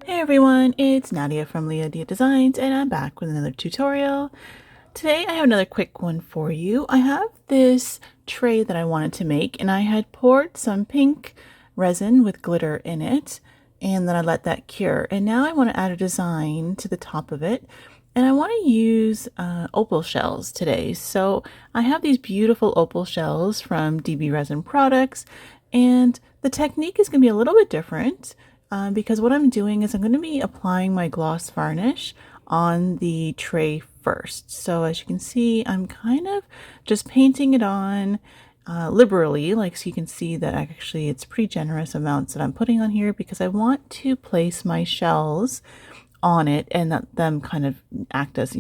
Hey everyone, it's Nadia from LiaDia Designs and I'm back with another tutorial. Today I have another quick one for you. I have this tray that I wanted to make and I had poured some pink resin with glitter in it and then I let that cure. And now I want to add a design to the top of it and I want to use opal shells today. So I have these beautiful opal shells from DB Resin products and the technique is going to be a little bit different. Because what I'm doing is I'm going to be applying my gloss varnish on the tray first. So as you can see, I'm kind of just painting it on liberally, like so you can see that actually it's pretty generous amounts that I'm putting on here because I want to place my shells on it and let them kind of act as,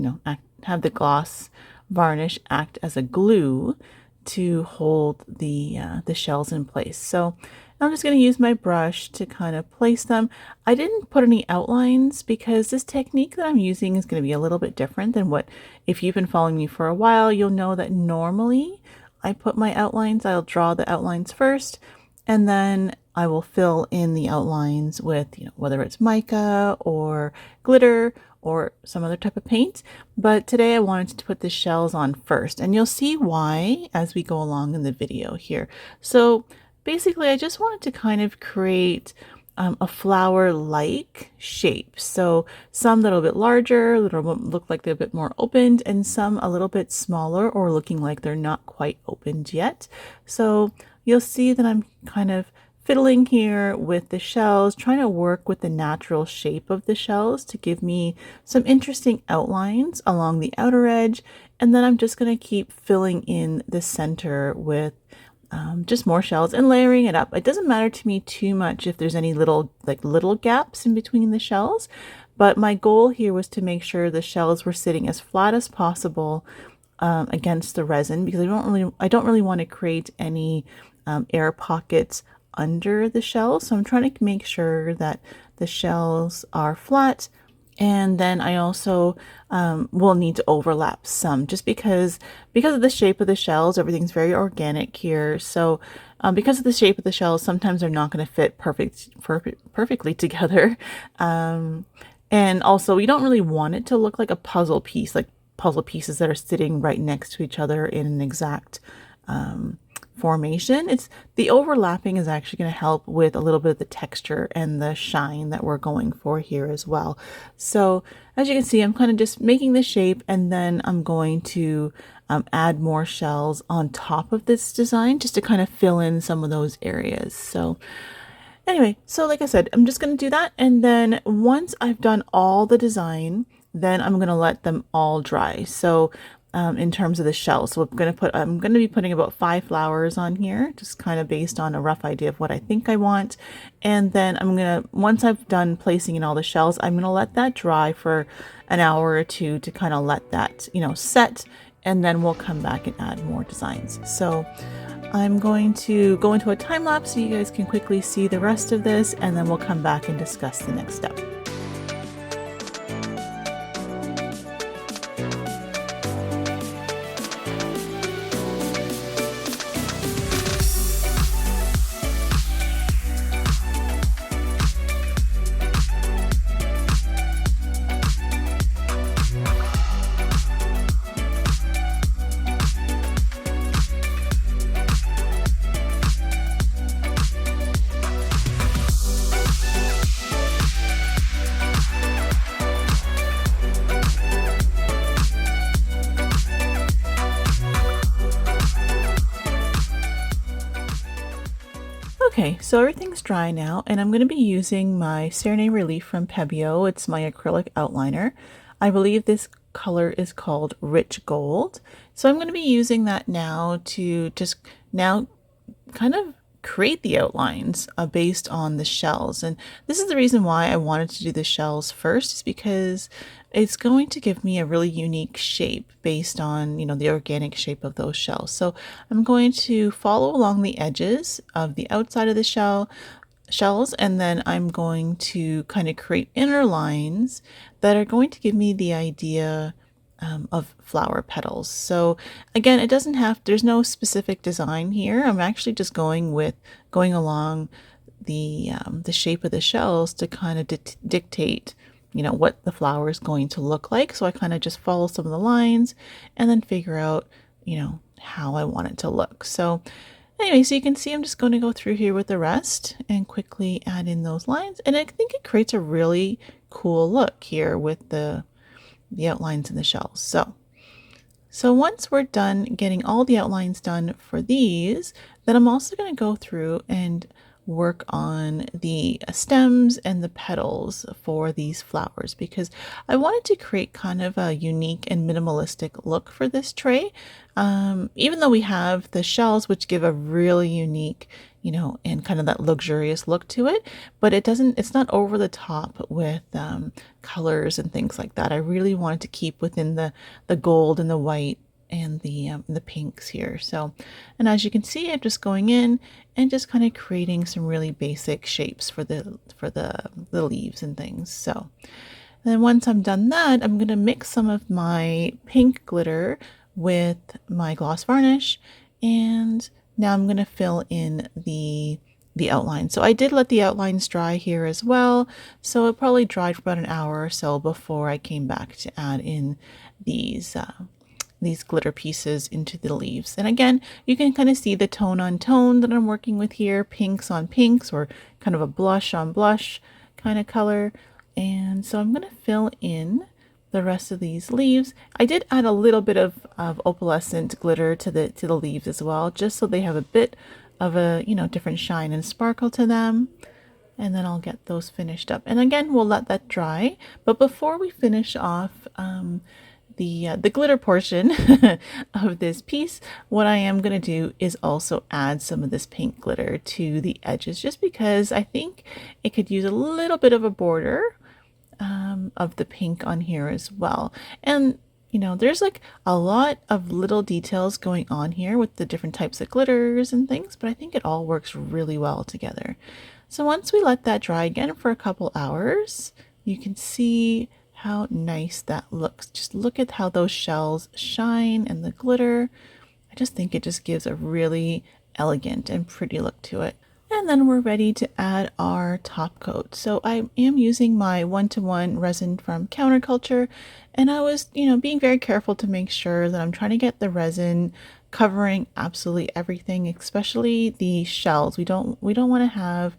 have the gloss varnish act as a glue to hold the shells in place. So I'm just going to use my brush to kind of place them. I didn't put any outlines because this technique that I'm using is going to be a little bit different than what, if you've been following me for a while, you'll know that normally I put my outlines, I'll draw the outlines first, and then I will fill in the outlines with, whether it's mica or glitter or some other type of paint. But today I wanted to put the shells on first, and you'll see why as we go along in the video here. So basically, I just wanted to kind of create a flower-like shape. So some that are a bit larger, that look like they're a bit more opened, and some a little bit smaller or looking like they're not quite opened yet. So you'll see that I'm kind of fiddling here with the shells, trying to work with the natural shape of the shells to give me some interesting outlines along the outer edge. And then I'm just going to keep filling in the center with just more shells and layering it up. It doesn't matter to me too much if there's any little gaps in between the shells, but my goal here was to make sure the shells were sitting as flat as possible against the resin, because I don't really want to create any air pockets under the shells. So I'm trying to make sure that the shells are flat. And then I also will need to overlap some just because of the shape of the shells. Everything's very organic here. So because of the shape of the shells, sometimes they're not going to fit perfectly together. And also we don't really want it to look like a puzzle piece, like puzzle pieces that are sitting right next to each other in an exact formation. It's the overlapping is actually going to help with a little bit of the texture and the shine that we're going for here as well. So as you can see, I'm kind of just making the shape, and then I'm going to add more shells on top of this design just to kind of fill in some of those areas. So anyway, so like I said, I'm just going to do that, and then once I've done all the design, then I'm going to let them all dry. So in terms of the shells, so I'm going to be putting about 5 flowers on here, just kind of based on a rough idea of what I think I want. And then once I've done placing in all the shells, I'm going to let that dry for an hour or two to kind of let that, set, and then we'll come back and add more designs. So I'm going to go into a time lapse so you guys can quickly see the rest of this, and then we'll come back and discuss the next step. Okay, so everything's dry now, and I'm going to be using my Serenade Relief from Pebeo. It's my acrylic outliner. I believe this color is called Rich Gold. So I'm going to be using that now to just kind of create the outlines based on the shells. And this is the reason why I wanted to do the shells first, is because it's going to give me a really unique shape based on, the organic shape of those shells. So I'm going to follow along the edges of the outside of the shells, and then I'm going to kind of create inner lines that are going to give me the idea of flower petals. So again, there's no specific design here. I'm actually just going along the shape of the shells to kind of dictate, you know, what the flower is going to look like. So I kind of just follow some of the lines and then figure out, you know, how I want it to look. So anyway, so you can see I'm just going to go through here with the rest and quickly add in those lines. And I think it creates a really cool look here with the outlines in the shells. So once we're done getting all the outlines done for these, then I'm also going to go through and work on the stems and the petals for these flowers, because I wanted to create kind of a unique and minimalistic look for this tray. Even though we have the shells, which give a really unique, you know, and kind of that luxurious look to it, but it's not over the top with colors and things like that. I really wanted to keep within the gold and the white and the pinks here. So, and as you can see, I'm just going in and just kind of creating some really basic shapes for the leaves and things. So, and then once I'm done that, I'm going to mix some of my pink glitter with my gloss varnish, and now I'm going to fill in the outline. So I did let the outlines dry here as well. So it probably dried for about an hour or so before I came back to add in these glitter pieces into the leaves. And again, you can kind of see the tone on tone that I'm working with here, pinks on pinks, or kind of a blush on blush kind of color. And so I'm going to fill in the rest of these leaves. I did add a little bit of opalescent glitter to the leaves as well, just so they have a bit of a, you know, different shine and sparkle to them. And then I'll get those finished up. And again, we'll let that dry. But before we finish off the glitter portion of this piece, what I am going to do is also add some of this pink glitter to the edges, just because I think it could use a little bit of a border of the pink on here as well. And you know, there's like a lot of little details going on here with the different types of glitters and things, but I think it all works really well together. So once we let that dry again for a couple hours, you can see how nice that looks. Just look at how those shells shine and the glitter. I just think it just gives a really elegant and pretty look to it. And then we're ready to add our top coat. So I am using my 1:1 resin from Counterculture, and I was, you know, being very careful to make sure that I'm trying to get the resin covering absolutely everything, especially the shells. We don't want to have,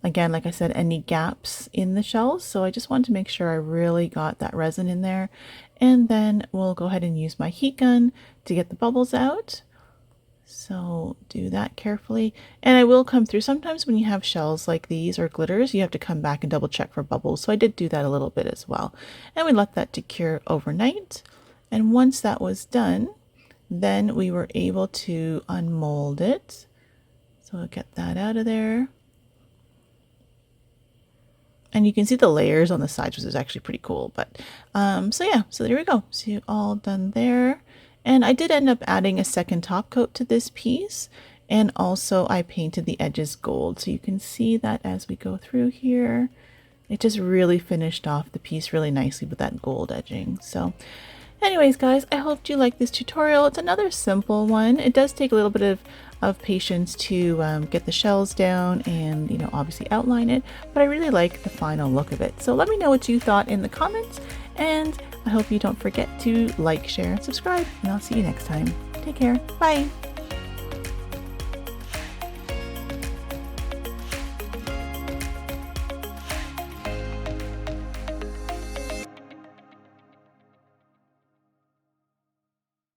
again, like I said, any gaps in the shells. So I just wanted to make sure I really got that resin in there. And then we'll go ahead and use my heat gun to get the bubbles out. So do that carefully. And I will come through. Sometimes when you have shells like these or glitters, you have to come back and double check for bubbles. So I did do that a little bit as well. And we let that to cure overnight. And once that was done, then we were able to unmold it. So I'll get that out of there. And you can see the layers on the sides, which is actually pretty cool. But so yeah, so there we go. So all done there. And I did end up adding a second top coat to this piece. And also I painted the edges gold. So you can see that as we go through here, it just really finished off the piece really nicely with that gold edging. So anyways, guys, I hope you like this tutorial. It's another simple one. It does take a little bit of patience to get the shells down and, you know, obviously outline it, but I really like the final look of it. So let me know what you thought in the comments, and I hope you don't forget to like, share, and subscribe, and I'll see you next time. Take care. Bye.